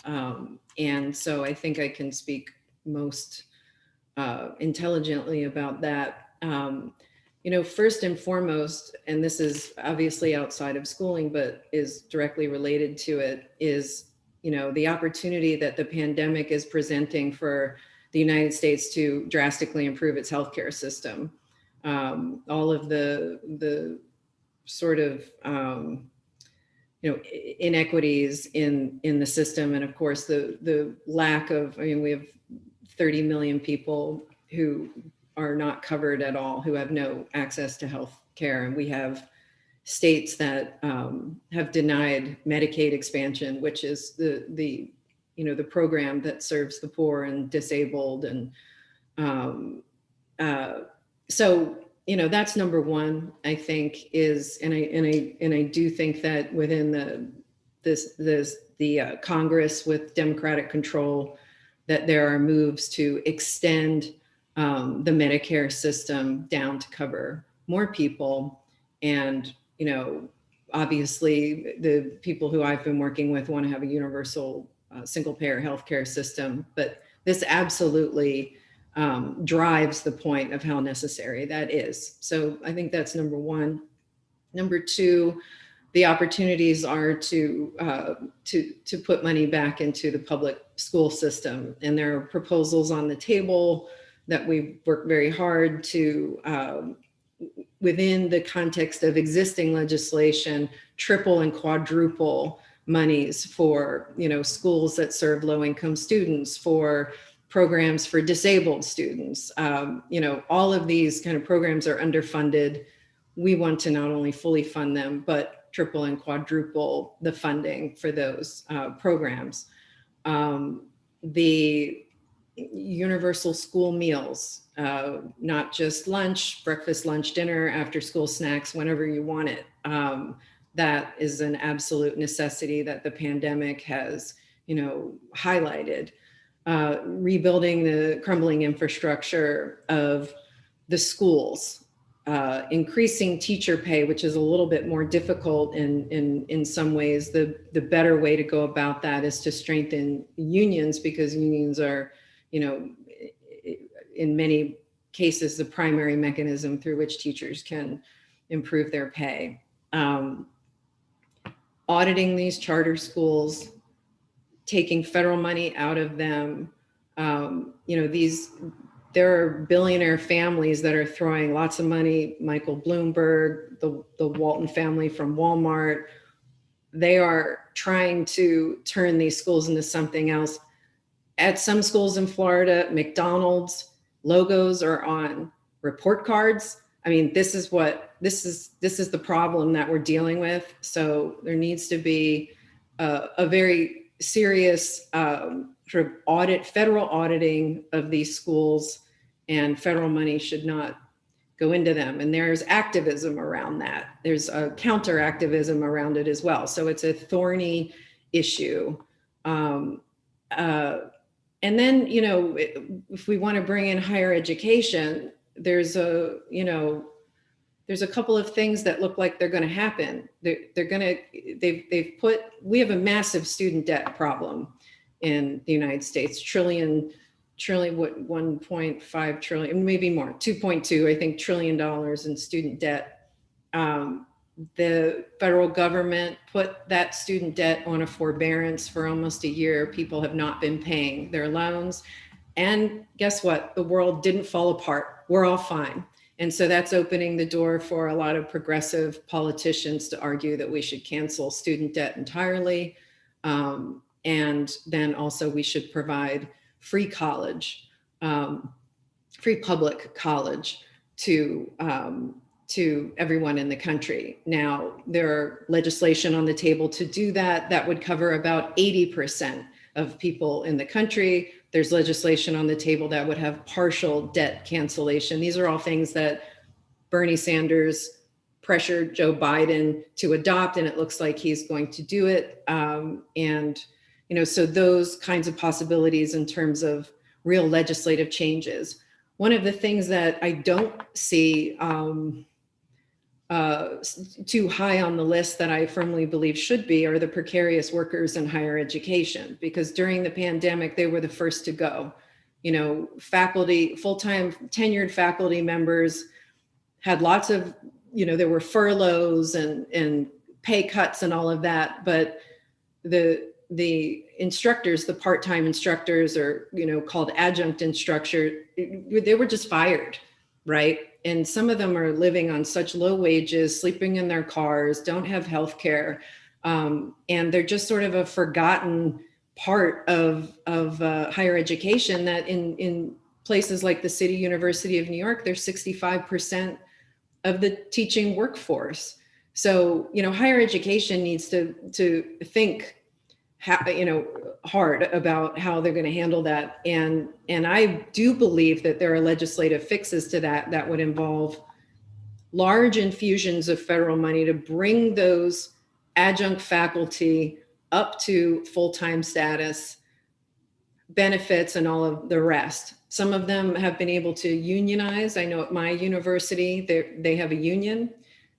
And so I think I can speak most intelligently about that. You know, first and foremost, and this is obviously outside of schooling, but is directly related to it, is, you know, the opportunity that the pandemic is presenting for the United States to drastically improve its healthcare system. All of the sort of, you know, inequities in the system, and of course the lack of, I mean, we have 30 million people who are not covered at all, who have no access to health care. And we have states that have denied Medicaid expansion, which is the you know, the program that serves the poor and disabled. And so, you know, that's number one, I think, is, and I do think that within the Congress with Democratic control, that there are moves to extend the Medicare system down to cover more people. And, you know, obviously the people who I've been working with want to have a universal single payer healthcare system, but this absolutely drives the point of how necessary that is. So I think that's number one. Number two, the opportunities are to put money back into the public school system. And there are proposals on the table that we've worked very hard to, within the context of existing legislation, triple and quadruple monies for, you know, schools that serve low-income students, for programs for disabled students. You know, all of these kind of programs are underfunded. We want to not only fully fund them, but triple and quadruple the funding for those programs. The universal school meals, not just lunch, breakfast, lunch, dinner, after school snacks, whenever you want it. That is an absolute necessity that the pandemic has, you know, highlighted. Rebuilding the crumbling infrastructure of the schools, increasing teacher pay, which is a little bit more difficult in some ways. The better way to go about that is to strengthen unions, because unions are, you know, in many cases, the primary mechanism through which teachers can improve their pay. Auditing these charter schools, taking federal money out of them. You know, there are billionaire families that are throwing lots of money. Michael Bloomberg, the Walton family from Walmart, they are trying to turn these schools into something else. At some schools in Florida, McDonald's logos are on report cards. I mean, this is the problem that we're dealing with. So there needs to be a very serious sort of federal auditing of these schools, and federal money should not go into them. And there's activism around that. There's a counter activism around it as well. So it's a thorny issue. And then, you know, if we want to bring in higher education, there's a couple of things that look like they're going to happen. We have a massive student debt problem in the United States, trillion, 1.5 trillion, maybe more, 2.2, I think, trillion dollars in student debt. The federal government put that student debt on a forbearance for almost a year. People have not been paying their loans. And guess what? The world didn't fall apart. We're all fine. And so that's opening the door for a lot of progressive politicians to argue that we should cancel student debt entirely. And then also we should provide free college, free public college to everyone in the country. Now, there are legislation on the table to do that. That would cover about 80% of people in the country. There's legislation on the table that would have partial debt cancellation. These are all things that Bernie Sanders pressured Joe Biden to adopt, and it looks like he's going to do it. And, you know, so those kinds of possibilities in terms of real legislative changes. One of the things that I don't see too high on the list that I firmly believe should be are the precarious workers in higher education, because during the pandemic, they were the first to go. You know, faculty, full-time tenured faculty members had lots of, you know, there were furloughs and pay cuts and all of that, but the instructors, the part-time instructors, or, you know, called adjunct instructor, they were just fired, right? And some of them are living on such low wages, sleeping in their cars, don't have health care. And they're just sort of a forgotten part of higher education, that in places like the City University of New York, there's 65% of the teaching workforce. So, you know, higher education needs to think, you know, hard about how they're going to handle that. And I do believe that there are legislative fixes to that would involve large infusions of federal money to bring those adjunct faculty up to full-time status, benefits, and all of the rest. Some of them have been able to unionize. I know at my university, they have a union.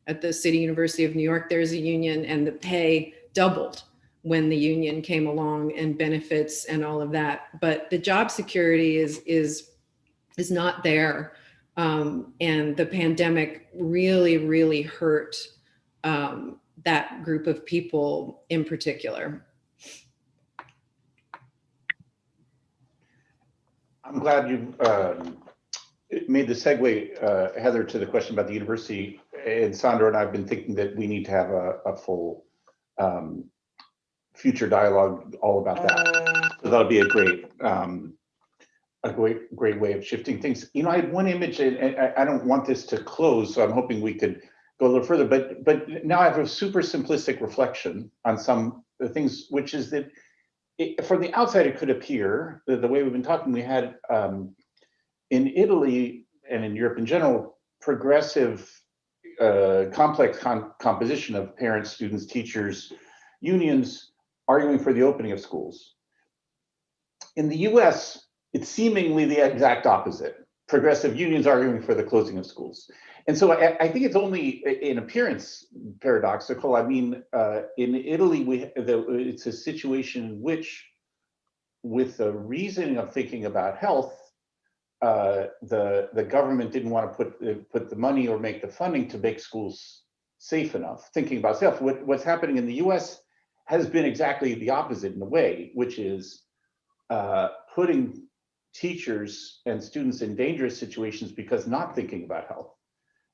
At the City University of New York, there's a union, and the pay doubled when the union came along, and benefits and all of that. But the job security is not there. And the pandemic really, really hurt that group of people in particular.
I'm glad you made the segue, Heather, to the question about the university. And Sandro and I have been thinking that we need to have a full future dialogue all about that. So that'll be a great a great way of shifting things. You know, I had one image, and I don't want this to close, so I'm hoping we could go a little further, but now I have a super simplistic reflection on some of the things, which is that from the outside, it could appear that the way we've been talking, we had in Italy and in Europe in general, progressive, complex composition of parents, students, teachers, unions arguing for the opening of schools. In the US, it's seemingly the exact opposite. Progressive unions arguing for the closing of schools. And so I think it's only in appearance paradoxical. I mean, in Italy, it's a situation in which, with the reasoning of thinking about health, the government didn't want to put the money or make the funding to make schools safe enough, thinking about health. What's happening in the US has been exactly the opposite in a way, which is putting teachers and students in dangerous situations because not thinking about health.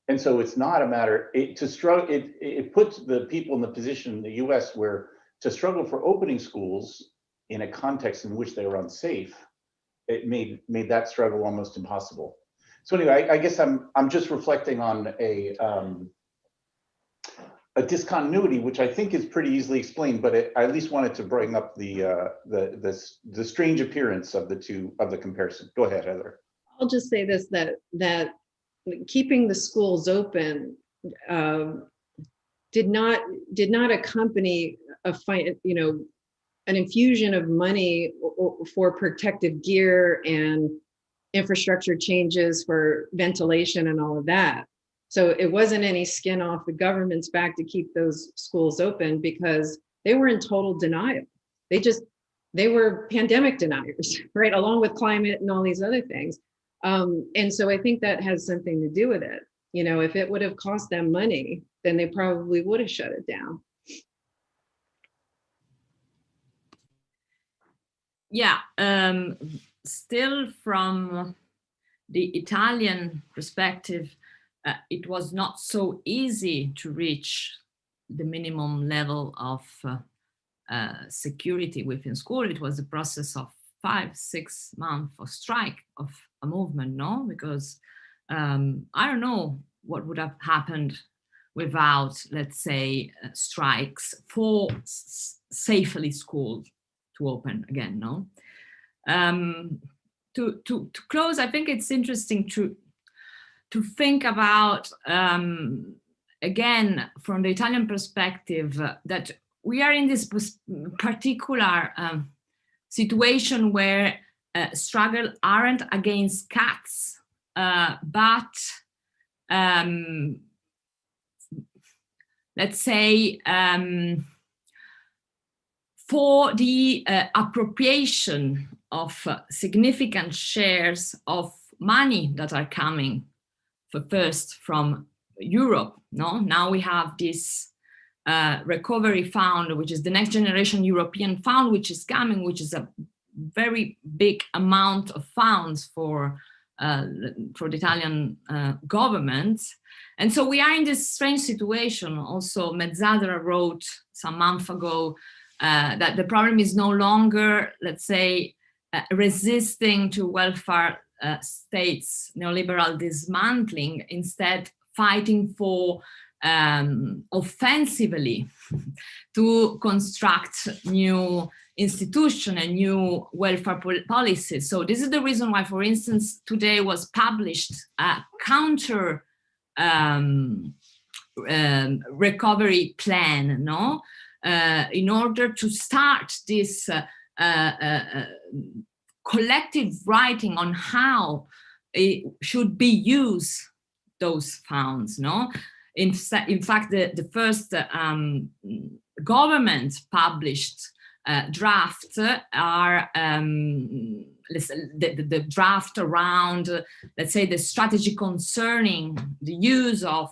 And so it's not a matter, it puts the people in the position in the US where to struggle for opening schools in a context in which they were unsafe, it made that struggle almost impossible. So anyway, I guess I'm just reflecting on a discontinuity, which I think is pretty easily explained, but I at least wanted to bring up the strange appearance of the comparison. Go ahead, Heather.
I'll just say this, that keeping the schools open did not accompany an infusion of money for protective gear and infrastructure changes for ventilation and all of that. So it wasn't any skin off the government's back to keep those schools open, because they were in total denial. They were pandemic deniers, right? Along with climate and all these other things. And so I think that has something to do with it. You know, if it would have cost them money, then they probably would have shut it down.
Yeah, still from the Italian perspective, it was not so easy to reach the minimum level of security within school. It was a process of 5-6 months of strike of a movement, no? Because I don't know what would have happened without, let's say, strikes for safely schools to open again, no? To close, I think it's interesting to think about, again, from the Italian perspective, that we are in this particular situation where struggle aren't against cats, but let's say for the appropriation of significant shares of money that are coming first from Europe. No, now we have this recovery fund, which is the Next Generation European Fund, which is coming, which is a very big amount of funds for the Italian government. And so we are in this strange situation. Also, Mezzadra wrote some month ago that the problem is no longer, let's say, resisting to welfare states' neoliberal dismantling, instead fighting for offensively to construct new institution and new welfare policies. So this is the reason why, for instance, today was published a counter recovery plan, no? In order to start this collective writing on how it should be used, those funds, no? In fact, the first government published draft are the draft around, let's say, the strategy concerning the use of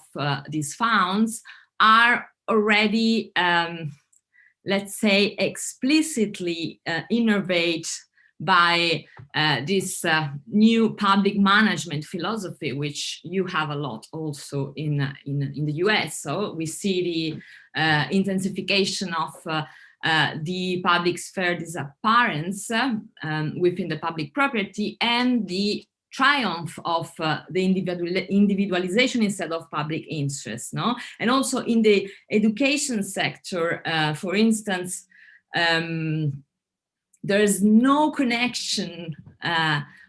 these funds are already, let's say, explicitly innervate by this new public management philosophy, which you have a lot also in the US. So we see the intensification of the public sphere disappearance within the public property, and the triumph of the individualization instead of public interest, no? And also in the education sector, for instance, there is no connection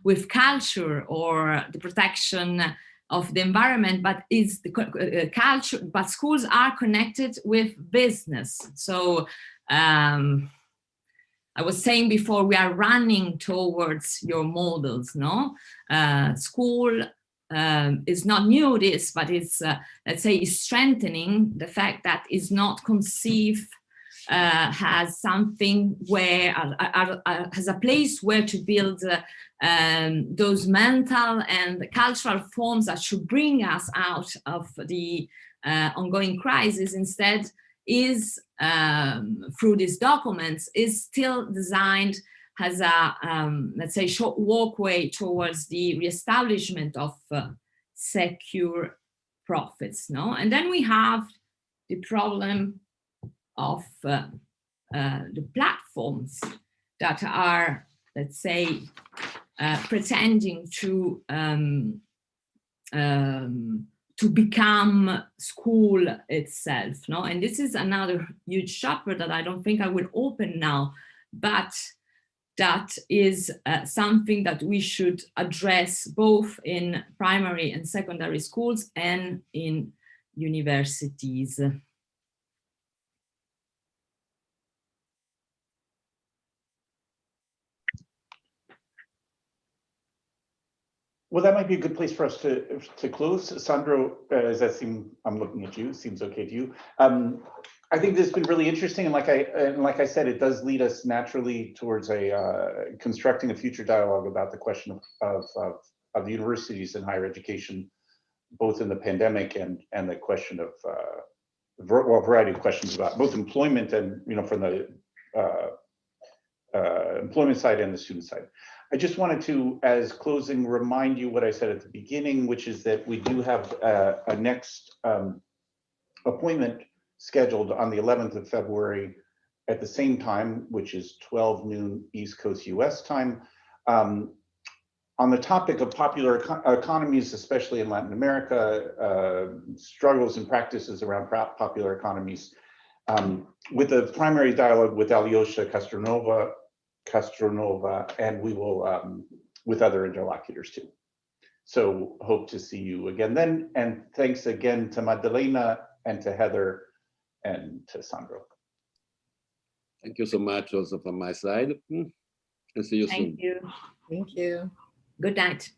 with culture or the protection of the environment, but is the culture, but schools are connected with business. So I was saying before, we are running towards your models, no? School is not new, this, but it's, let's say, strengthening the fact that it's not conceived as something where, as a place where to build those mental and cultural forms that should bring us out of the ongoing crisis. Instead, is through these documents, is still designed as a, let's say, short walkway towards the reestablishment of secure profits, no? And then we have the problem of the platforms that are, let's say, pretending to become school itself, no? And this is another huge chapter that I don't think I will open now, but that is something that we should address both in primary and secondary schools and in universities.
Well, that might be a good place for us to close. Sandro, does that seem, I'm looking at you, seems okay to you. I think this has been really interesting, and like I said, it does lead us naturally towards constructing a future dialogue about the question of universities and higher education, both in the pandemic and the question of a variety of questions about both employment and, you know, from the employment side and the student side. I just wanted to, as closing, remind you what I said at the beginning, which is that we do have a next appointment scheduled on the 11th of February at the same time, which is 12 noon East Coast US time, on the topic of popular economies, especially in Latin America, struggles and practices around popular economies, with a primary dialogue with Alyosha Castronova, and we will, with other interlocutors too. So hope to see you again then. And thanks again to Maddalena and to Heather and to Sandro.
Thank you so much also from my side. And see you soon.
Thank you.
Thank you.
Good night.